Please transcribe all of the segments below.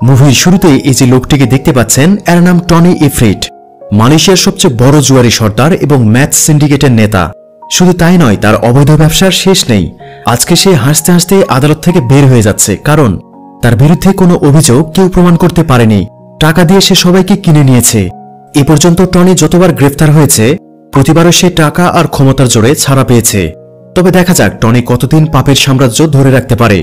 মুভির শুরুতেই এই যে লোকটিকে দেখতে পাচ্ছেন এর নাম টনি ইফরিট, মালয়েশিয়ার সবচেয়ে বড় জুয়ারি সর্দার এবং ম্যাচ সিন্ডিকেটের নেতা। শুধু তাই নয়, তার অবৈধ ব্যবসার শেষ নেই। আজকে সে হাসতে হাসতে আদালত থেকে বের হয়ে যাচ্ছে, কারণ তার বিরুদ্ধে কোনো অভিযোগ কেউ প্রমাণ করতে পারেনি। টাকা দিয়ে সে সবাইকে কিনে নিয়েছে। এ পর্যন্ত টনি যতবার গ্রেফতার হয়েছে প্রতিবারও সে টাকা আর ক্ষমতার জোরে ছাড়া পেয়েছে। তবে দেখা যাক টনি কতদিন পাপের সাম্রাজ্য ধরে রাখতে পারে।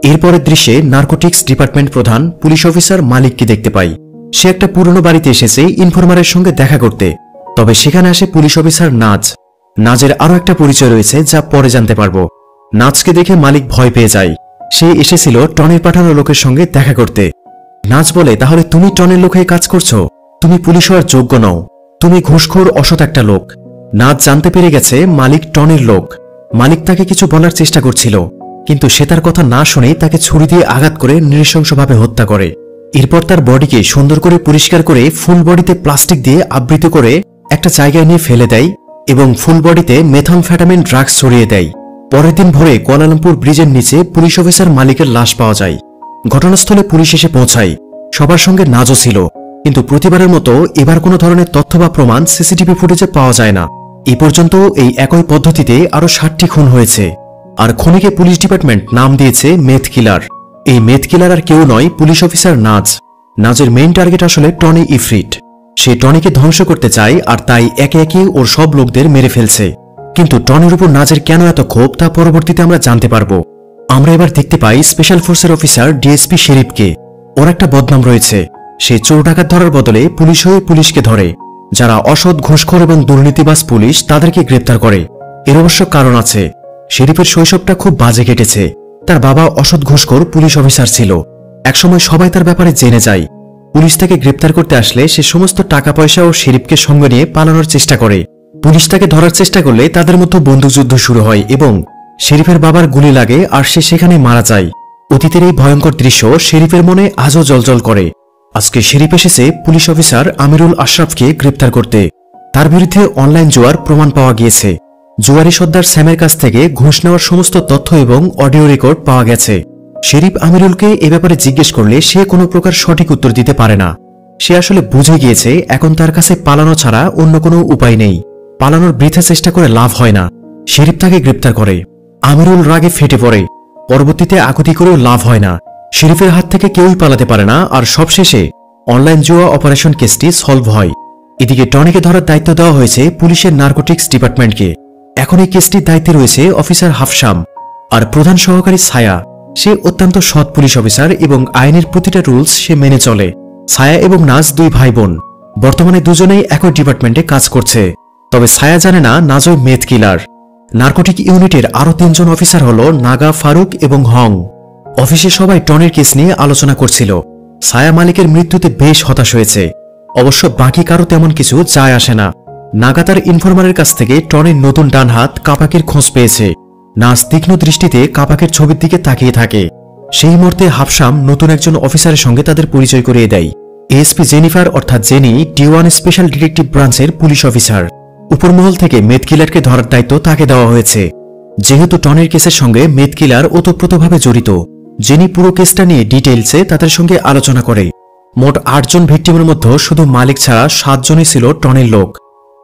এরপরের দৃশ্যে নার্কোটিক্স ডিপার্টমেন্ট প্রধান পুলিশ অফিসার মালিককে দেখতে পাই। সে একটা পুরনো বাড়িতে এসেছে ইনফরমারের সঙ্গে দেখা করতে। তবে সেখানে আসে পুলিশ অফিসার নাজের আরও একটা পরিচয় রয়েছে, যা পরে জানতে পারবো। নাজকে দেখে মালিক ভয় পেয়ে যায়। সে এসেছিল টনির পাঠানো লোকের সঙ্গে দেখা করতে। নাজ বলে, তাহলে তুমি টনের লোক হয়ে কাজ করছো? তুমি পুলিশ হওয়ার যোগ্য নও, তুমি ঘুষখোর অসৎ একটা লোক। নাজ জানতে পেরে গেছে মালিক টনির লোক। মালিক তাকে কিছু বলার চেষ্টা করছিল, কিন্তু সে তার কথা না শুনেই তাকে ছুরি দিয়ে আঘাত করে নৃশংসভাবে হত্যা করে। এরপর তার বডিকে সুন্দর করে পরিষ্কার করে ফুল বডিতে প্লাস্টিক দিয়ে আবৃত করে একটা জায়গায় নিয়ে ফেলে দেয় এবং ফুল বডিতে মেথামফেটামিন ড্রাগস ছড়িয়ে দেয়। পরের দিন ভোরে কুয়ালালামপুর ব্রিজের নিচে পুলিশ অফিসার মালিকের লাশ পাওয়া যায়। ঘটনাস্থলে পুলিশ এসে পৌঁছায়। সবার সঙ্গে নাজও ছিল, কিন্তু প্রতিবারের মতো এবার কোনো ধরনের তথ্য বা প্রমাণ সিসিটিভি ফুটেজে পাওয়া যায় না। এ পর্যন্ত এই একই পদ্ধতিতে আরও 60টি খুন হয়েছে। আর খুনিকে পুলিশ ডিপার্টমেন্ট নাম দিয়েছে মেথ কিলার। এই মেথ কিলার আর কেউ নয়, পুলিশ অফিসার নাজের মেইন টার্গেট আসলে টনি ইফরিট। সে টনিকে ধ্বংস করতে চায় আর তাই একে একে ওর সব লোকদের মেরে ফেলছে। কিন্তু টনির উপর নাজের কেন এত ক্ষোভ তা পরবর্তীতে আমরা জানতে পারবো। আমরা এবার দেখতে পাই স্পেশাল ফোর্সের অফিসার ডিএসপি শেরিফকে। ওর একটা বদনাম রয়েছে, সে চোর ডাকাত ধরার বদলে পুলিশ হয়ে পুলিশকে ধরে। যারা অসৎ ঘুষখোর এবং দুর্নীতিবাজ পুলিশ তাদেরকে গ্রেপ্তার করে। এর অবশ্য কারণ আছে। শেরিফের শৈশবটা খুব বাজে কেটেছে। তার বাবা অসৎ ঘুষখোর পুলিশ অফিসার ছিল। একসময় সবাই তার ব্যাপারে জেনে যায়। পুলিশ তাকে গ্রেপ্তার করতে আসলে সে সমস্ত টাকা পয়সা ও শেরিফকে সঙ্গে নিয়ে পালানোর চেষ্টা করে। পুলিশ তাকে ধরার চেষ্টা করলে তাদের মধ্যে বন্দুকযুদ্ধ শুরু হয় এবং শেরিফের বাবার গুলি লাগে আর সে সেখানে মারা যায়। অতীতের এই ভয়ঙ্কর দৃশ্য শেরিফের মনে আজও জ্বলজ্বল করে। আজকে শেরিফ এসেছে পুলিশ অফিসার আমিরুল আশরাফকে গ্রেপ্তার করতে। তার বিরুদ্ধে অনলাইন জুয়ার প্রমাণ পাওয়া গিয়েছে। জুয়ারি সর্দার স্যামের কাছ থেকে ঘুষ নেওয়ার সমস্ত তথ্য এবং অডিও রেকর্ড পাওয়া গেছে। শেরিফ আমিরুলকে এ ব্যাপারে জিজ্ঞেস করলে সে কোনো প্রকার সঠিক উত্তর দিতে পারে না। সে আসলে বুঝে গিয়েছে এখন তার কাছে পালানো ছাড়া অন্য কোনো উপায় নেই। পালানোর বৃথা চেষ্টা করে লাভ হয় না। শেরিফ তাকে গ্রেপ্তার করে। আমিরুল রাগে ফেটে পড়ে। পরবর্তীতে আকুতি করেও লাভ হয় না। শেরিফের হাত থেকে কেউই পালাতে পারে না আর সবশেষে অনলাইন জুয়া অপারেশন কেসটি সলভ হয়। এদিকে টনিকে ধরার দায়িত্ব দেওয়া হয়েছে পুলিশের নার্কোটিক্স ডিপার্টমেন্টকে। এখন এই কেসটির দায়িত্বে রয়েছে অফিসার হাফসাম আর প্রধান সহকারী ছায়া। সে অত্যন্ত সৎ পুলিশ অফিসার এবং আইনের প্রতিটা রুলস সে মেনে চলে। ছায়া এবং নাজ দুই ভাই বোন। বর্তমানে দুজনেই একই ডিপার্টমেন্টে কাজ করছে। তবে ছায়া জানে না নাজ ওই মেথ কিলার। নার্কোটিক ইউনিটের আরও 3 জন অফিসার হল নাগা, ফারুক এবং হং। অফিসে সবাই টনির কেস নিয়ে আলোচনা করছিল। ছায়া মালিকের মৃত্যুতে বেশ হতাশ হয়েছে। অবশ্য বাকি কারো তেমন কিছু যায় আসে না। নাগা তার ইনফরমারের কাছ থেকে টনির নতুন ডান হাত কাপাকের খোঁজ পেয়েছে। নাজ তীক্ষ্ণ দৃষ্টিতে কাপাকের ছবির দিকে তাকিয়ে থাকে। সেই মুহূর্তে হাফসাম নতুন একজন অফিসারের সঙ্গে তাদের পরিচয় করিয়ে দেয়। এএসপি জেনিফার অর্থাৎ জেনি D1 স্পেশাল ডিটেকটিভ ব্রাঞ্চের পুলিশ অফিসার। উপরমহল থেকে মেথ কিলারকে ধরার দায়িত্ব তাকে দেওয়া হয়েছে। যেহেতু টনির কেসের সঙ্গে মেথ কিলার ওতপ্রোতভাবে জড়িত, জেনি পুরো কেসটা নিয়ে ডিটেইলসে তাদের সঙ্গে আলোচনা করে। মোট 8 জন ভিকটিমের মধ্যে শুধু মালিক ছাড়া 7 জনই ছিল টনির লোক।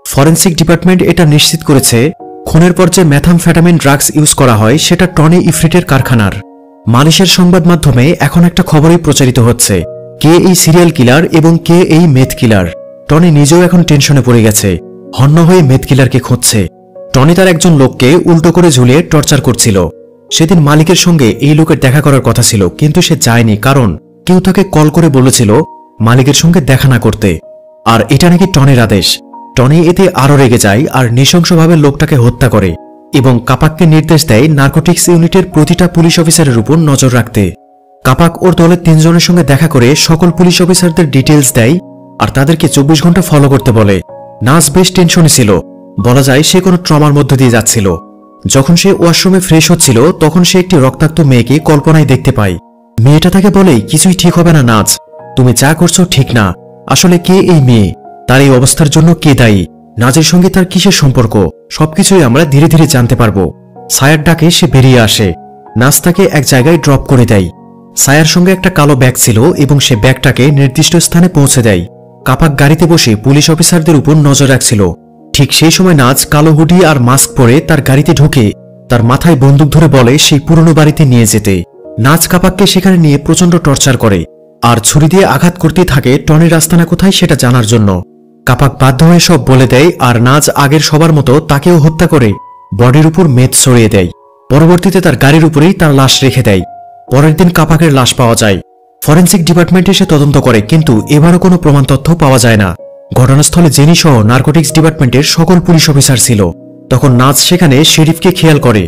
ফরেন্সিক ডিপার্টমেন্ট এটা নিশ্চিত করেছে খুনের পর যে মেথামফেটামিন ড্রাগস ইউজ করা হয় সেটা টনি ইফরিটের কারখানার। মালয়েশিয়ার সংবাদ মাধ্যমে এখন একটা খবরই প্রচারিত হচ্ছে, কে এই সিরিয়াল কিলার এবং কে এই মেথ কিলার। টনি নিজেও এখন টেনশনে পড়ে গেছে। হন্য হয়ে মেথ কিলারকে খুঁজছে। টনি তার একজন লোককে উল্টো করে ঝুলিয়ে টর্চার করছিল। সেদিন মালিকের সঙ্গে এই লোকের দেখা করার কথা ছিল, কিন্তু সে যায়নি কারণ কেউ তাকে কল করে বলেছিল মালিকের সঙ্গে দেখা না করতে। আর এটা নাকি টনির আদেশ। টনি এতে আরও রেগে যায় আর নৃশংসভাবে লোকটাকে হত্যা করে এবং কাপাককে নির্দেশ দেয় নার্কোটিক্স ইউনিটের প্রতিটা পুলিশ অফিসারের উপর নজর রাখতে। কাপাক ওর দলের 3 জনের সঙ্গে দেখা করে সকল পুলিশ অফিসারদের ডিটেলস দেয় আর তাদেরকে 24 ঘন্টা ফলো করতে বলে। নাজ বেশ টেনশনে ছিল। বলা যায় সে কোনো ট্রমার মধ্যে দিয়ে যাচ্ছিল। যখন সে ওয়াশরুমে ফ্রেশ হচ্ছিল তখন সে একটি রক্তাক্ত মেয়েকে কল্পনায় দেখতে পায়। মেয়েটা তাকে বলে, কিছুই ঠিক হবে না নাজ, তুমি যা করছো ঠিক না। আসলে কে এই মেয়ে, তার এই অবস্থার জন্য কে দায়ী, নাজের সঙ্গে তার কিসের সম্পর্ক, সবকিছুই আমরা ধীরে ধীরে জানতে পারবো। ছায়ার ডাকে সে বেরিয়ে আসে। নাজ তাকে এক জায়গায় ড্রপ করে দেয়। সায়ার সঙ্গে একটা কালো ব্যাগ ছিল এবং সে ব্যাগটাকে নির্দিষ্ট স্থানে পৌঁছে দেয়। কাপাক গাড়িতে বসে পুলিশ অফিসারদের উপর নজর রাখছিল। ঠিক সেই সময় নাজ কালো হুডি আর মাস্ক পরে তার গাড়িতে ঢুকে তার মাথায় বন্দুক ধরে বলে সেই পুরনো বাড়িতে নিয়ে যেতে। নাজ কাপাককে সেখানে নিয়ে প্রচন্ড টর্চার করে আর ছুরি দিয়ে আঘাত করতেই থাকে টনির আস্তানা কোথায় সেটা জানার জন্য। কাপাক বাধ্য হয়ে সব বলে দেয় আর নাজ আগের সবার মতো তাকেও হত্যা করে বডির উপর মেদ ছড়িয়ে দেয়। পরবর্তীতে তার গাড়ির উপরেই তার লাশ রেখে দেয়। পরের দিন কাপাকের লাশ পাওয়া যায়। ফরেন্সিক ডিপার্টমেন্ট এসে তদন্ত করে কিন্তু এবারও কোনো প্রমাণ তথ্য পাওয়া যায় না। ঘটনাস্থলে জেনি সহ নার্কোটিক্স ডিপার্টমেন্টের সকল পুলিশ অফিসার ছিল। তখন নাজ সেখানে শেরিফকে খেয়াল করে।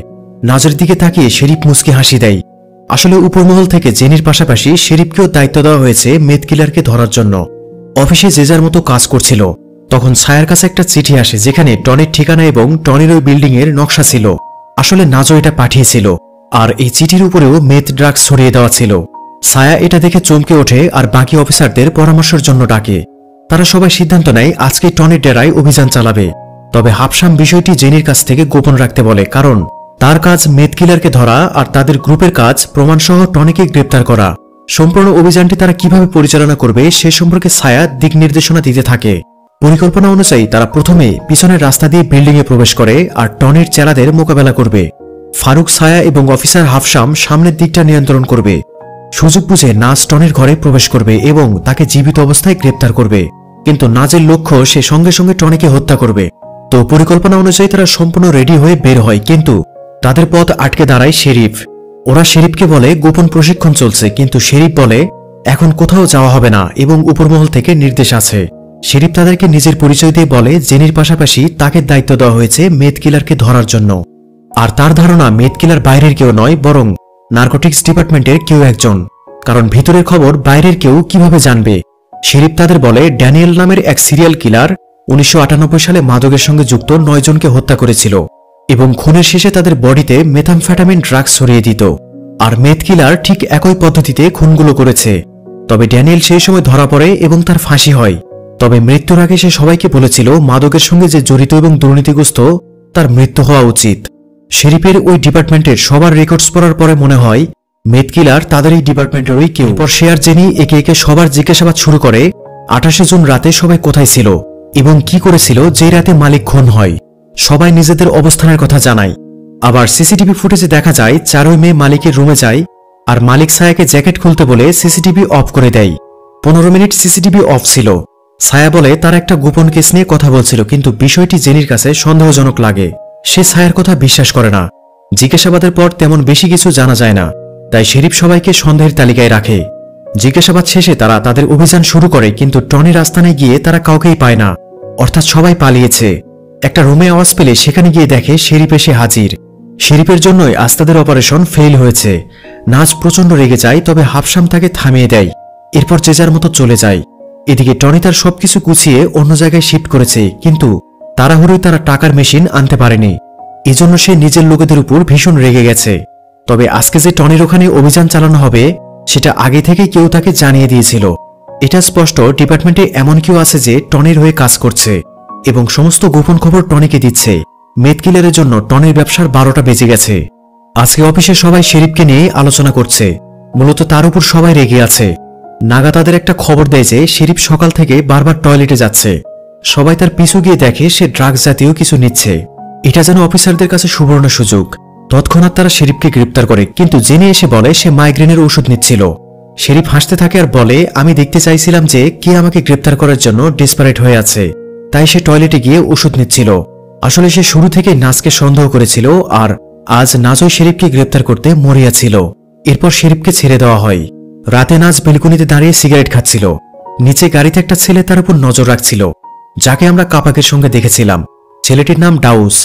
নাজের দিকে তাকিয়ে শেরিফ মুচকি হাসি দেয়। আসলে উপরমহল থেকে জেনির পাশাপাশি শেরিফকেও দায়িত্ব দেওয়া হয়েছে মেদ কিলারকে ধরার জন্য। অফিসে যে যার মতো কাজ করছিল। তখন ছায়ার কাছে একটা চিঠি আসে যেখানে টনির ঠিকানা এবং টনির ওই বিল্ডিং এর নকশা ছিল। আসলে নাজও এটা পাঠিয়েছিল আর এই চিঠির উপরেও মেথ ড্রাগস ছড়িয়ে দেওয়া ছিল। ছায়া এটা দেখে চমকে ওঠে আর বাকি অফিসারদের পরামর্শের জন্য ডাকে। তারা সবাই সিদ্ধান্ত নেয় আজকে টনির ডেরায় অভিযান চালাবে। তবে হাফসাম বিষয়টি জেনির কাছ থেকে গোপন রাখতে বলে, কারণ তার কাজ মেথ কিলারকে ধরা আর তাদের গ্রুপের কাজ প্রমাণসহ টনিকে গ্রেপ্তার করা। সম্পূর্ণ অভিযানটি তারা কিভাবে পরিচালনা করবে সে সম্পর্কে ছায়া দিক নির্দেশনা দিতে থাকে। পরিকল্পনা অনুযায়ী তারা প্রথমে পিছনের রাস্তা দিয়ে বিল্ডিংয়ে প্রবেশ করে আর টনির চেলাদের মোকাবেলা করবে। ফারুক, ছায়া এবং অফিসার হাফসাম সামনের দিকটা নিয়ন্ত্রণ করবে। সুযোগ বুঝে নাজ টনির ঘরে প্রবেশ করবে এবং তাকে জীবিত অবস্থায় গ্রেপ্তার করবে। কিন্তু নাজের লক্ষ্য সে সঙ্গে সঙ্গে টনিকে হত্যা করবে। তো পরিকল্পনা অনুযায়ী তারা সম্পূর্ণ রেডি হয়ে বের হয়, কিন্তু তাদের পথ আটকে দাঁড়ায় শেরিফ। ওরা শেরিফকে বলে গোপন প্রশিক্ষণ চলছে, কিন্তু শেরিফ বলে এখন কোথাও যাওয়া হবে না এবং উপরমহল থেকে নির্দেশ আছে। শেরিফ তাদেরকে নিজের পরিচয় দিয়ে বলে জেনির পাশাপাশি তাকে দায়িত্ব দেওয়া হয়েছে মেথ কিলারকে ধরার জন্য। আর তার ধারণা মেথ কিলার বাইরের কেউ নয়, বরং নার্কোটিক্স ডিপার্টমেন্টের কেউ একজন, কারণ ভিতরের খবর বাইরের কেউ কিভাবে জানবে। শেরিফ তাদের বলে ড্যানিয়েল নামের এক সিরিয়াল কিলার 1998 সালে মাদকের সঙ্গে যুক্ত 9 জনকে হত্যা করেছিল এবং খুনের শেষে তাদের বডিতে মেথামফেটামিন ড্রাগস ছড়িয়ে দিত। আর মেথ কিলার ঠিক একই পদ্ধতিতে খুনগুলো করেছে। তবে ড্যানিয়েল সেই সময় ধরা পড়ে এবং তার ফাঁসি হয়। তবে মৃত্যুর আগে সে সবাইকে বলেছিল মাদকের সঙ্গে যে জড়িত এবং দুর্নীতিগ্রস্ত তার মৃত্যু হওয়া উচিত। শেরিফের ওই ডিপার্টমেন্টের সবার রেকর্ডস পড়ার পরে মনে হয় মেথ কিলার তাদের এই ডিপার্টমেন্টেরই কেউ। এরপর সে আর জেনি একে একে সবার জিজ্ঞাসাবাদ শুরু করে 28 জুন রাতে সবাই কোথায় ছিল এবং কি করেছিল যে রাতে মালিক খুন হয়। সবাই নিজেদের অবস্থানের কথা জানায়। আবার সিসিটিভি ফুটেজে দেখা যায় 4 মে মালিকের রুমে যায় আর মালিক ছায়াকে জ্যাকেট খুলতে বলে সিসিটিভি অফ করে দেয়। 15 মিনিট সিসিটিভি অফ ছিল। ছায়া বলে তার একটা গোপন কেস নিয়ে কথা বলছিল, কিন্তু বিষয়টি জেনির কাছে সন্দেহজনক লাগে। সে ছায়ার কথা বিশ্বাস করে না। জিজ্ঞাসাবাদের পর তেমন বেশি কিছু জানা যায় না, তাই শেরিফ সবাইকে সন্দেহের তালিকায় রাখে। জিজ্ঞাসাবাদ শেষে তারা তাদের অভিযান শুরু করে, কিন্তু টনির আস্তানায় গিয়ে তারা কাউকেই পায় না, অর্থাৎ সবাই পালিয়েছে। একটা রুমে আওয়াজ পেলে সেখানে গিয়ে দেখে শেরিফ এসে হাজির। শেরিফের জন্যই আজ তাদের অপারেশন ফেল হয়েছে। নাজ প্রচন্ড রেগে যায়, তবে হাফসাম তাকে থামিয়ে দেয়। এরপর যে যার মতো চলে যায়। এদিকে টনি তার সবকিছু গুছিয়ে অন্য জায়গায় শিফট করেছে, কিন্তু তাড়াহুড়োয় তারা টাকার মেশিন আনতে পারেনি। এজন্য সে নিজের লোকেদের উপর ভীষণ রেগে গেছে। তবে আজকে যে টনির ওখানে অভিযান চালানো হবে সেটা আগে থেকে কেউ তাকে জানিয়ে দিয়েছিল। এটা স্পষ্ট ডিপার্টমেন্টে এমন কেউ আছে যে টনির হয়ে কাজ করছে এবং সমস্ত গোপন খবর টনিকে দিচ্ছে। মেথ কিলারের জন্য টনির ব্যবসার 12টা বেজে গেছে। আজকে অফিসে সবাই শেরিফকে নিয়ে আলোচনা করছে। মূলত তার উপর সবাই রেগে আছে। নাগা তাদের একটা খবর দেয় যে শেরিফ সকাল থেকে বারবার টয়লেটে যাচ্ছে। সবাই তার পিছু গিয়ে দেখে সে ড্রাগস জাতীয় কিছু নিচ্ছে। এটা যেন অফিসারদের কাছে সুবর্ণ সুযোগ। তৎক্ষণাৎ তারা শেরিফকে গ্রেপ্তার করে, কিন্তু জেনে এসে বলে সে মাইগ্রেনের ওষুধ নিচ্ছিল। শেরিফ হাসতে থাকে আর বলে আমি দেখতে চাইছিলাম যে কে আমাকে গ্রেপ্তার করার জন্য ডেসপারেট হয়ে আছে, তাই সে টয়লেটে গিয়ে ওষুধ নিচ্ছিল। আসলে সে শুরু থেকে নাজকে সন্দেহ করেছিল আর আজ নাজও শেরিফকে গ্রেপ্তার করতে মরিয়া ছিল। এরপর শেরিফকে ছেড়ে দেওয়া হয়। রাতে নাজ বেলকনিতে দাঁড়িয়ে সিগারেট খাচ্ছিল। নিচে গাড়িতে একটা ছেলে তার উপর নজর রাখছিল, যাকে আমরা কাপাকের সঙ্গে দেখেছিলাম। ছেলেটির নাম ডাউস।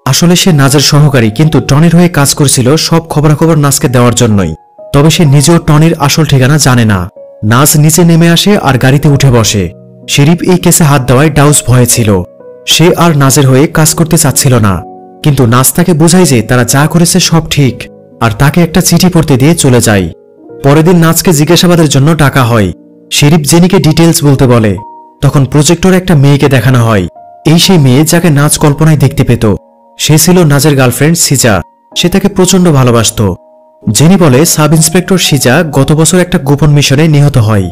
আসলে সে নাজের সহকারী, কিন্তু টনির হয়ে কাজ করছিল সব খবরাখবর নাজকে দেওয়ার জন্যই। তবে সে নিজেও টনির আসল ঠিকানা জানে না। নাজ নিচে নেমে আসে আর গাড়িতে উঠে বসে। শেরিফ এই কেসে হাত দেওয়ায় ডাউস ভয়ে ছিল। সে আর নাজের হয়ে কাজ করতে চাচ্ছিল না, কিন্তু নাজ তাকে বোঝায় যে তারা যা করেছে সব ঠিক আর তাকে একটা চিঠি পড়তে দিয়ে চলে যায়। পরের দিন নাজকে জিজ্ঞাসাবাদের জন্য ডাকা হয়। শেরিফ জেনিকে ডিটেলস বলতে বলে। তখন প্রজেক্টরে একটা মেয়েকে দেখানো হয়। এই সেই মেয়ে যাকে নাজ কল্পনায় দেখতে পেত। সে ছিল নাজের গার্লফ্রেন্ড সিজা। সে তাকে প্রচন্ড ভালোবাসত। জেনি বলে সাব ইন্সপেক্টর সিজা গত বছর একটা গোপন মিশনে নিহত হয়।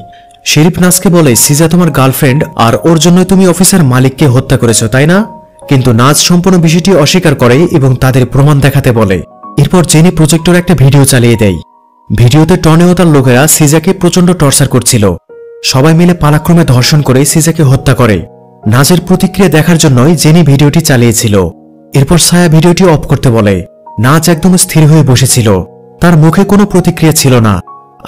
শেরিফ নাজকে বলে সিজা তোমার গার্লফ্রেন্ড আর ওর জন্য তুমি অফিসার মালিককে হত্যা করেছো, তাই না? কিন্তু নাজ সম্পূর্ণ বিষয়টি অস্বীকার করে এবং তাদের প্রমাণ দেখাতে বলে। এরপর জেনি প্রজেক্টর একটা ভিডিও চালিয়ে দেয়। ভিডিওতে টনি ও তার লোকেরা সিজাকে প্রচন্ড টর্চার করছিল। সবাই মিলে পালাক্রমে ধর্ষণ করে সিজাকে হত্যা করে। নাজের প্রতিক্রিয়া দেখার জন্যই জেনি ভিডিওটি চালিয়েছিল। এরপর ছায়া ভিডিওটি অফ করতে বলে। নাজ একদম স্থির হয়ে বসেছিল, তার মুখে কোনো প্রতিক্রিয়া ছিল না।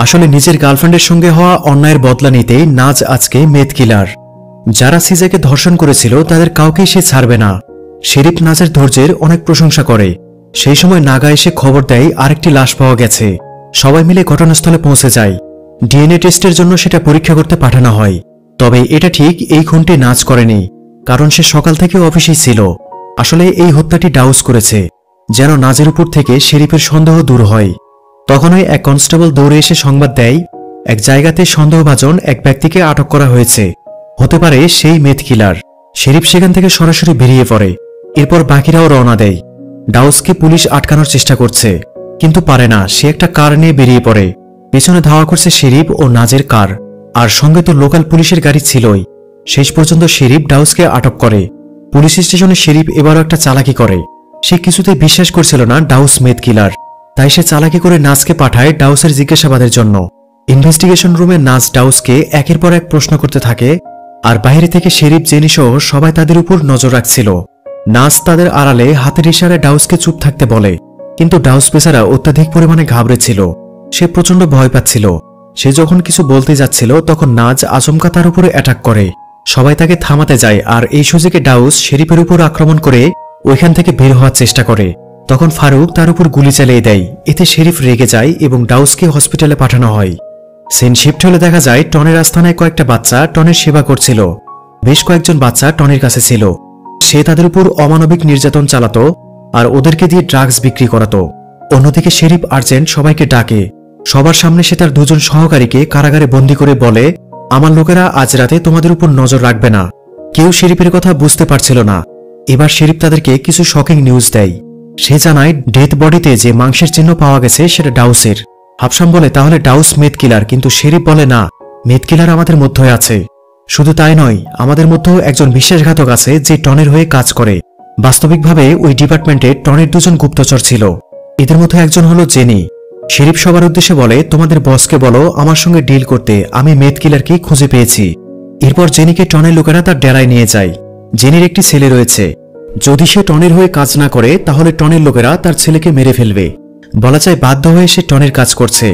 আসলে নিজের গার্লফ্রেন্ডের সঙ্গে হওয়া অন্যায়ের বদলা নিতেই নাজ আজকে মেথ কিলার। যারা সিজাকে ধর্ষণ করেছিল তাদের কাউকেই সে ছাড়বে না। শেরিফ নাজের ধৈর্যের অনেক প্রশংসা করে। সেই সময় নাগা এসে খবর দেয় আরেকটি লাশ পাওয়া গেছে। সবাই মিলে ঘটনাস্থলে পৌঁছে যায়। ডিএনএ টেস্টের জন্য সেটা পরীক্ষা করতে পাঠানো হয়। তবে এটা ঠিক এই খুনটি নাজ করেনি, কারণ সে সকাল থেকে অফিসেই ছিল। আসলে এই হত্যাটি ডাউস করেছে, যেন নাজের উপর থেকে শেরিফের সন্দেহ দূর হয়। তখনই এক কনস্টেবল দৌড়ে এসে সংবাদ দেয় এক জায়গাতে সন্দেহভাজন এক ব্যক্তিকে আটক করা হয়েছে। হতে পারে সেই মেথ কিলার। শেরিফ সেখান থেকে সরাসরি বেরিয়ে পড়ে। এরপর বাকিরাও রওনা দেয়। ডাউসকে পুলিশ আটকানোর চেষ্টা করছে, কিন্তু পারে না। সে একটা কার নিয়ে বেরিয়ে পড়ে। পেছনে ধাওয়া করছে শেরিফ ও নাজের কার, আর সঙ্গে তো লোকাল পুলিশের গাড়ি ছিলই। শেষ পর্যন্ত শেরিফ ডাউসকে আটক করে। পুলিশ স্টেশনে শেরিফ এবারও একটা চালাকি করে। সে কিছুতেই বিশ্বাস করছিল না ডাউস মেথ কিলার, তাই সে চালাকি করে নাজকে পাঠায় ডাউসের জিজ্ঞাসাবাদের জন্য। ইনভেস্টিগেশন রুমে নাজ ডাউসকে একের পর এক প্রশ্ন করতে থাকে, আর বাইরে থেকে শেরিফ জেনি সহ সবাই তাদের উপর নজর রাখছিল। নাজ তাদের আড়ালে হাতের ইশারায় ডাউসকে চুপ থাকতে বলে, কিন্তু ডাউস বেচারা অত্যাধিক পরিমাণে ঘাবড়েছিল। সে প্রচন্ড ভয় পাচ্ছিল। সে যখন কিছু বলতে যাচ্ছিল তখন নাজ আচমকা তার উপরে অ্যাটাক করে। সবাই তাকে থামাতে যায়, আর এই সুযোগে ডাউস শেরিফের উপর আক্রমণ করে ওইখান থেকে বের হওয়ার চেষ্টা করে। তখন ফারুক তার উপর গুলি চালিয়ে দেয়। এতে শেরিফ রেগে যায় এবং ডাউসকে হসপিটালে পাঠানো হয়। সিন শিফট হলে দেখা যায় টনের আস্তানায় কয়েকটা বাচ্চা টনের সেবা করছিল। বেশ কয়েকজন বাচ্চা টনের কাছে ছিল। সে তাদের উপর অমানবিক নির্যাতন চালাতো আর ওদেরকে দিয়ে ড্রাগস বিক্রি করাতো। অন্যদিকে শেরিফ আর্জেন্ট সবাইকে ডাকে। সবার সামনে সে তার দুজন সহকারীকে কারাগারে বন্দী করে বলে, আমার লোকেরা আজ রাতে তোমাদের উপর নজর রাখবে না। কেউ শেরিফের কথা বুঝতে পারছিল না। এবার শেরিফ তাদেরকে কিছু শকিং নিউজ দেয়। সে জানায় ডেথ বডিতে যে মাংসের চিহ্ন পাওয়া গেছে সেটা ডাউসের। হাফসাম বলে, তাহলে ডাউস মেথ কিলার। কিন্তু শেরিফ বলে, না, মেথ কিলার আমাদের মধ্যে আছে। শুধু তাই নয়, আমাদের মধ্যেও একজন বিশ্বাসঘাতক আছে যে টনের হয়ে কাজ করে। বাস্তবিকভাবে ওই ডিপার্টমেন্টে টনের দুজন গুপ্তচর ছিল। এদের মধ্যে একজন হলো জেনি। শেরিফ সবার উদ্দেশ্যে বলে, তোমাদের বসকে বলো আমার সঙ্গে ডিল করতে, আমি মেথ কিলারকে খুঁজে পেয়েছি। এরপর জেনিকে টনের লোকেরা তার ডেরায় নিয়ে যায়। জেনির একটি ছেলে রয়েছে। যদি সে টনের হয়ে কাজ না করে তাহলে টনের লোকেরা তার ছেলেকে মেরে ফেলবে। বলা যায় বাধ্য হয়ে সে টনের কাজ করছে।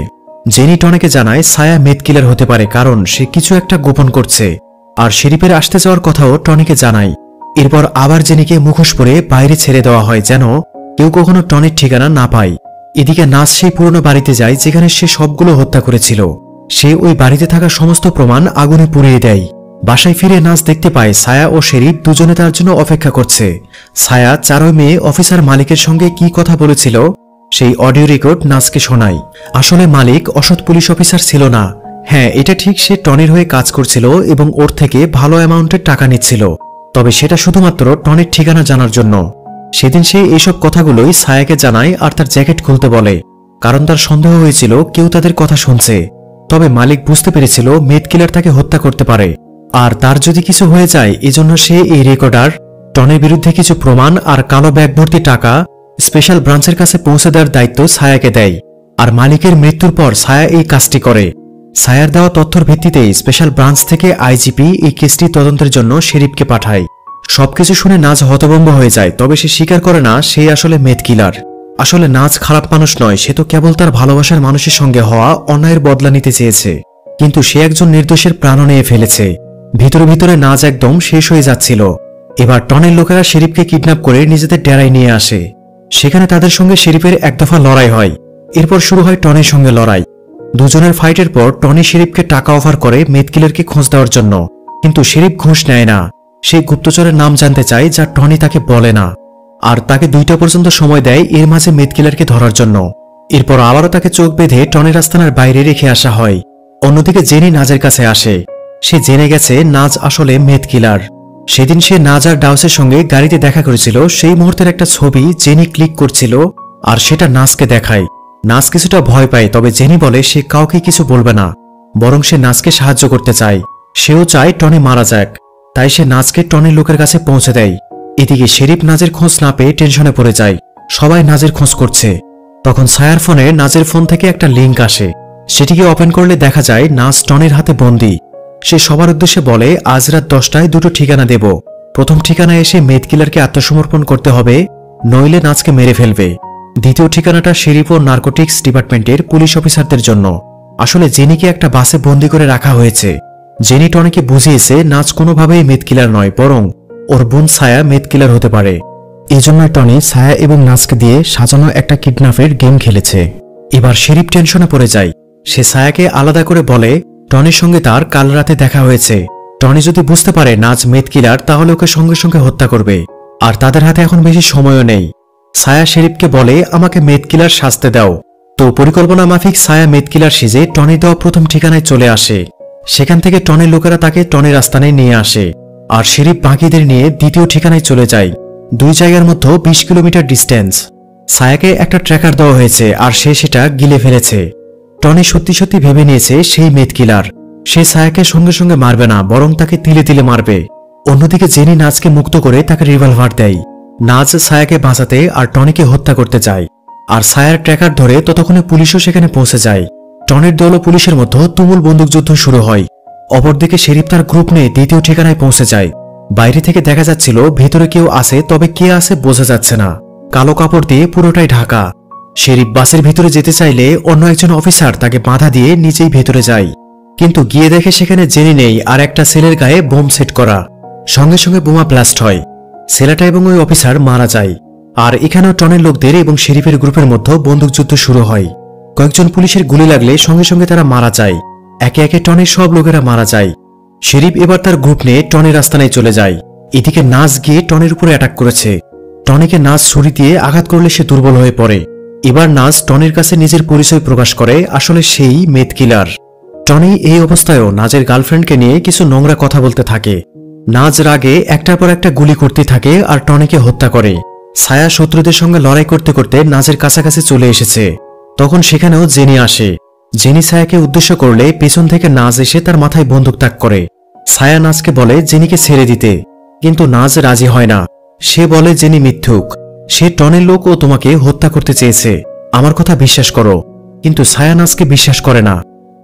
জেনি টনেকে জানায় ছায়া মেথ কিলার হতে পারে, কারণ সে কিছু একটা গোপন করছে। আর শেরিফের আসতে যাওয়ার কথাও টনিকে জানায়। এরপর আবার জেনিকে মুখোশ পরে বাইরে ছেড়ে দেওয়া হয়, যেন কেউ কখনো টনের ঠিকানা না পায়। এদিকে নাজ সেই পুরনো বাড়িতে যায় যেখানে সে সবগুলো হত্যা করেছিল। সে ওই বাড়িতে থাকা সমস্ত প্রমাণ আগুনে পুড়িয়ে দেয়। বাসায় ফিরে নাজ দেখতে পায় ছায়া ও শেরিফ দুজনে তার জন্য অপেক্ষা করছে। ছায়া 4 মে অফিসার মালিকের সঙ্গে কি কথা বলেছিল সেই অডিও রেকর্ড নাজকে শোনায়। আসলে মালিক অসৎ পুলিশ অফিসার ছিল না। হ্যাঁ, এটা ঠিক, সে টনির হয়ে কাজ করছিল এবং ওর থেকে ভালো অ্যামাউন্টের টাকা নিচ্ছিল। তবে সেটা শুধুমাত্র টনির ঠিকানা জানার জন্য। সেদিন সে এইসব কথাগুলোই ছায়াকে জানায় আর তার জ্যাকেট খুলতে বলে, কারণ তার সন্দেহ হয়েছিল কেউ তাদের কথা শুনছে। তবে মালিক বুঝতে পেরেছিল মেথ কিলার তাকে হত্যা করতে পারে, আর তার যদি কিছু হয়ে যায় এজন্য সে এই রেকর্ডার, টনের বিরুদ্ধে কিছু প্রমাণ আর কালো ব্যাগ ভর্তি টাকা স্পেশাল ব্রাঞ্চের কাছে পৌঁছে দেওয়ার দায়িত্ব ছায়াকে দেয়। আর মালিকের মৃত্যুর পর ছায়া এই কাজটি করে। ছায়ার দেওয়া তথ্যের ভিত্তিতেই স্পেশাল ব্রাঞ্চ থেকে আইজিপি এই কেসটি তদন্তের জন্য শেরিফকে পাঠায়। সবকিছু শুনে নাজ হতভম্ব হয়ে যায়। তবে সে স্বীকার করে না সে আসলে মেথ কিলার। আসলে নাজ খারাপ মানুষ নয়, সে তো কেবল তার ভালোবাসার মানুষের সঙ্গে হওয়া অন্যায়ের বদলা নিতে চেয়েছে। কিন্তু সে একজন নির্দোষের প্রাণও নিয়ে ফেলেছে। ভিতরে ভিতরে নাজ একদম শেষ হয়ে যাচ্ছিল। এবার টনের লোকেরা শেরিফকে কিডন্যাপ করে নিজেদের ডেরায় নিয়ে আসে। সেখানে তাদের সঙ্গে শেরিফের এক দফা লড়াই হয়। এরপর শুরু হয় টনের সঙ্গে লড়াই। দুজনের ফাইটের পর টনি শেরিফকে টাকা অফার করে মেথ কিলারকে খোঁজ দেওয়ার জন্য, কিন্তু শেরিফ ঘুষ নেয় না। সে গুপ্তচরের নাম জানতে চায় যা টনি তাকে বলে না, আর তাকে 2টা পর্যন্ত সময় দেয় এর মাঝে মেথ কিলারকে ধরার জন্য। এরপর আবারও তাকে চোখ বেঁধে টনের আস্তানার বাইরে রেখে আসা হয়। অন্যদিকে জেনি নাজের কাছে আসে। সে জেনে গেছে নাজ আসলে মেথ কিলার। সেদিন সে নাজ আর ডাউসের সঙ্গে গাড়িতে দেখা করেছিল। সেই মুহূর্তের একটা ছবি জেনি ক্লিক করছিল আর সেটা নাজকে দেখায়। নাজ কিছুটা ভয় পায়, তবে জেনি বলে সে কাউকে কিছু বলবে না, বরং সে নাজকে সাহায্য করতে চায়। সেও চায় টনি মারা যাক, তাই সে নাজকে টনির লোকের কাছে পৌঁছে দেয়। এদিকে শেরিফ নাজের খোঁজ না পেয়ে টেনশনে পড়ে যায়। সবাই নাজের খোঁজ করছে। তখন সায়ার ফোনে নাজের ফোন থেকে একটা লিঙ্ক আসে। সেটিকে ওপেন করলে দেখা যায় নাজ টনির হাতে বন্দী। সে সবার উদ্দেশ্যে বলে, আজ রাত 10টায় দুটো ঠিকানা দেব। প্রথম ঠিকানায় এসে মেথ কিলারকে আত্মসমর্পণ করতে হবে, নইলে নাজকে মেরে ফেলবে। দ্বিতীয় ঠিকানাটা শেরিফ ও নার্কোটিক্স ডিপার্টমেন্টের পুলিশ অফিসারদের জন্য। আসলে জেনিকে একটা বাসে বন্দি করে রাখা হয়েছে। জেনি টনিকে বুঝিয়েছে নাজ কোনোভাবেই মেথ কিলার নয়, বরং ওর বোন ছায়া মেথ কিলার হতে পারে। এজন্যই টনি ছায়া এবং নাজকে দিয়ে সাজানো একটা কিডন্যাপের গেম খেলেছে। এবার শেরিফ টেনশনে পড়ে যায়। সে ছায়াকে আলাদা করে বলে টনির সঙ্গে তার কাল রাতে দেখা হয়েছে। টনি যদি বুঝতে পারে নাজ মেথ কিলার, তাহলে ওকে সঙ্গে সঙ্গে হত্যা করবে। আর তাদের হাতে এখন বেশি সময়ও নেই। ছায়া শেরিফকে বলে, আমাকে মেথ কিলার সাজতে দাও। তো পরিকল্পনা মাফিক ছায়া মেথ কিলার সেজে টনি দেওয়া প্রথম ঠিকানায় চলে আসে। সেখান থেকে টনির লোকেরা তাকে টনির আস্তানায় নিয়ে আসে, আর শেরিফ বাকিদের নিয়ে দ্বিতীয় ঠিকানায় চলে যায়। দুই জায়গার মধ্যে 20 কিলোমিটার ডিস্টেন্স। ছায়াকে একটা ট্র্যাকার দেওয়া হয়েছে, আর সে সেটা গিলে ফেলেছে। টনি সত্যি সত্যি ভেবে নিয়েছে সেই মেথ কিলার। সে ছায়াকে সঙ্গে সঙ্গে মারবে না, বরং তাকে তিলে তিলে মারবে। অন্যদিকে জেনি নাজকে মুক্ত করে তাকে রিভলভার দেয়। নাজ ছায়াকে বাঁচাতে আর টনিকে হত্যা করতে চায়। আর ছায়ার ট্র্যাকার ধরে ততক্ষণে পুলিশও সেখানে পৌঁছে যায়। টনির দল ও পুলিশের মধ্যে তুমুল বন্দুকযুদ্ধ শুরু হয়। অপরদিকে শেরিফ তার গ্রুপ নিয়ে দ্বিতীয় ঠিকানায় পৌঁছে যায়। বাইরে থেকে দেখা যাচ্ছিল ভেতরে কেউ আছে, তবে কে আছে বোঝা যাচ্ছে না। কালো কাপড় দিয়ে পুরোটাই ঢাকা। শেরিফ বাসের ভিতরে যেতে চাইলে অন্য একজন অফিসার তাকে বাধা দিয়ে নিজেই ভেতরে যায়। কিন্তু গিয়ে দেখে সেখানে জেনি নেই, আর একটা সেলের গায়ে বোম সেট করা। সঙ্গে সঙ্গে বোমা ব্লাস্ট হয়। ছেলেটা এবং ওই অফিসার মারা যায়। আর এখানেও টনের লোকদের এবং শেরিফের গ্রুপের মধ্যে বন্দুকযুদ্ধ শুরু হয়। কয়েকজন পুলিশের গুলি লাগলে সঙ্গে সঙ্গে তারা মারা যায়। একে একে টনের সব লোকেরা মারা যায়। শেরিফ এবার তার গ্রুপ নিয়ে টনের আস্তানায় চলে যায়। এদিকে নাজ গিয়ে টনের উপরে অ্যাটাক করেছে। টনিকে নাজ ছুরি দিয়ে আঘাত করলে সে দুর্বল হয়ে পড়ে। এবার নাজ টনির কাছে নিজের পরিচয় প্রকাশ করে, আসলে সেই মেথ কিলার। টনি এই অবস্থায়ও নাজের গার্লফ্রেন্ডকে নিয়ে কিছু নোংরা কথা বলতে থাকে। নাজ রাগে একটার পর একটা গুলি করতে থাকে আর টনিকে হত্যা করে। ছায়া শত্রুদের সঙ্গে লড়াই করতে করতে নাজের কাছাকাছি চলে এসেছে। তখন সেখানেও জেনি আসে। জেনি ছায়াকে উদ্দেশ্য করলে পেছন থেকে নাজ এসে তার মাথায় বন্দুক তাক করে। ছায়া নাজকে বলে জেনিকে ছেড়ে দিতে, কিন্তু নাজ রাজি হয় না। সে বলে জেনি মিথ্যুক, সে টনের লোক ও তোমাকে হত্যা করতে চেয়েছে, আমার কথা বিশ্বাস করো। কিন্তু ছায়া নাজকে বিশ্বাস করে না,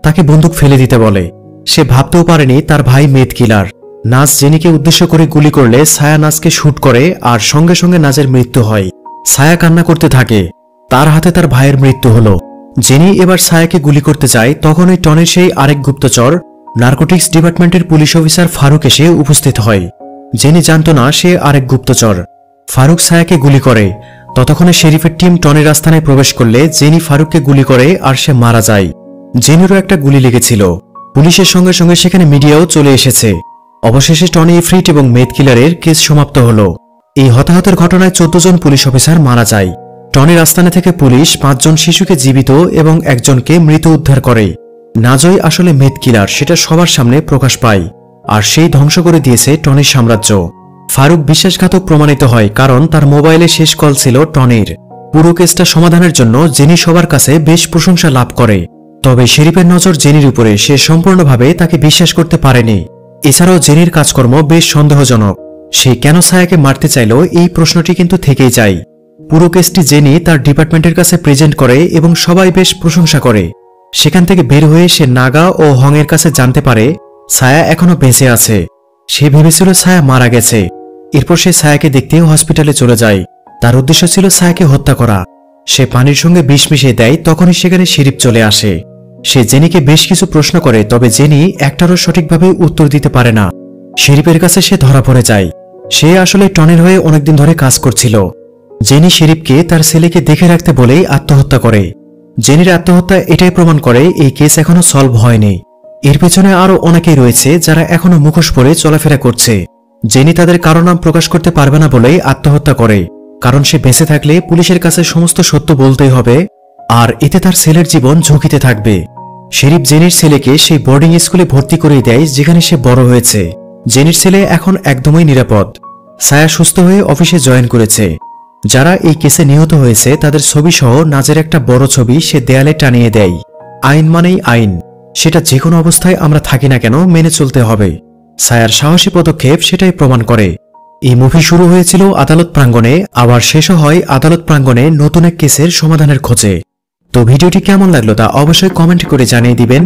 তাকে বন্দুক ফেলে দিতে বলে। সে ভাবতেও পারেনি তার ভাই মেথ কিলার। নাজ জেনিকে উদ্দেশ্য করে গুলি করলে ছায়া নাজকে শুট করে, আর সঙ্গে সঙ্গে নাজের মৃত্যু হয়। ছায়া কান্না করতে থাকে, তার হাতে তার ভাইয়ের মৃত্যু হলো। জেনি এবার ছায়াকে গুলি করতে যায়, তখনই টনের সেই আরেক গুপ্তচর নার্কোটিক্স ডিপার্টমেন্টের পুলিশ অফিসার ফারুক এসে উপস্থিত হয়। জেনি জানত না সে আরেক গুপ্তচর। ফারুক ছায়াকে গুলি করে। ততক্ষণে শেরিফের টিম টনের আস্তানায় প্রবেশ করলে জেনি ফারুককে গুলি করে, আর সে মারা যায়। জেনিরও একটা গুলি লেগেছিল। পুলিশের সঙ্গে সঙ্গে সেখানে মিডিয়াও চলে এসেছে। অবশেষে টনি ইফরিট এবং মেথ কিলারের কেস সমাপ্ত হল। এই হতাহতের ঘটনায় 14 জন পুলিশ অফিসার মারা যায়। টনির আস্তানা থেকে পুলিশ 5 জন শিশুকে জীবিত এবং একজনকে মৃত উদ্ধার করে। নাজই আসলে মেথ কিলার, সেটা সবার সামনে প্রকাশ পায়, আর সেই ধ্বংস করে দিয়েছে টনির সাম্রাজ্য। ফারুক বিশ্বাসঘাতক প্রমাণিত হয়, কারণ তার মোবাইলে শেষ কল ছিল টনির। পুরো কেসটা সমাধানের জন্য জেনি সবার কাছে বেশ প্রশংসা লাভ করে। তবে শেরিফের নজর জেনির উপরে, সে সম্পূর্ণভাবে তাকে বিশ্বাস করতে পারেনি। এছাড়াও জেনির কাজকর্ম বেশ সন্দেহজনক। সে কেন ছায়াকে মারতে চাইল, এই প্রশ্নটি কিন্তু থেকেই যায়। পুরো কেসটি জেনি তার ডিপার্টমেন্টের কাছে প্রেজেন্ট করে এবং সবাই বেশ প্রশংসা করে। সেখান থেকে বের হয়ে সে নাগা ও হংয়ের কাছে জানতে পারে ছায়া এখনো বেঁচে আছে। সে ভেবেছিল ছায়া মারা গেছে। এরপর সে ছায়াকে দেখতে হসপিটালে চলে যায়। তার উদ্দেশ্য ছিল ছায়াকে হত্যা করা। সে পানির সঙ্গে বিষ মিশিয়ে দেয়, তখনই সেখানে শেরিফ চলে আসে। সে জেনিকে বেশ কিছু প্রশ্ন করে, তবে জেনি একটারও সঠিকভাবে উত্তর দিতে পারে না। শেরিফের কাছে সে ধরা পড়ে যায়। সে আসলে টনির হয়ে অনেকদিন ধরে কাজ করছিল। জেনি শেরিফকে তার ছেলেকে দেখে রাখতে বলেই আত্মহত্যা করে। জেনির আত্মহত্যা এটাই প্রমাণ করে এই কেস এখনো সলভ হয়নি। এর পেছনে আরো অনেকেই রয়েছে যারা এখনো মুখোশ পরে চলাফেরা করছে। জেনি তাদের কারো নাম প্রকাশ করতে পারবে না বলেই আত্মহত্যা করে, কারণ সে বেঁচে থাকলে পুলিশের কাছে সমস্ত সত্য বলতেই হবে, আর এতে তার ছেলের জীবন ঝুঁকিতে থাকবে। শেরিফ জেনির ছেলেকে সেই বোর্ডিং স্কুলে ভর্তি করিয়ে দেয় যেখানে সে বড় হয়েছে। জেনির ছেলে এখন একদমই নিরাপদ। ছায়া সুস্থ হয়ে অফিসে জয়েন করেছে। যারা এই কেসে নিহত হয়েছে তাদের ছবি সহ নাজের একটা বড় ছবি সে দেয়ালে টানিয়ে দেয়। আইন মানেই আইন, সেটা যে কোনো অবস্থায় আমরা থাকি না কেন মেনে চলতে হবে। সায়ার সাহসী পদক্ষেপ সেটাই প্রমাণ করে। এই মুভি শুরু হয়েছিল আদালত প্রাঙ্গণে, আবার শেষও হয় আদালত প্রাঙ্গণে নতুন এক কেসের সমাধানের খোঁজে। তো ভিডিওটি কেমন লাগলো তা অবশ্যই কমেন্ট করে জানিয়ে দিবেন।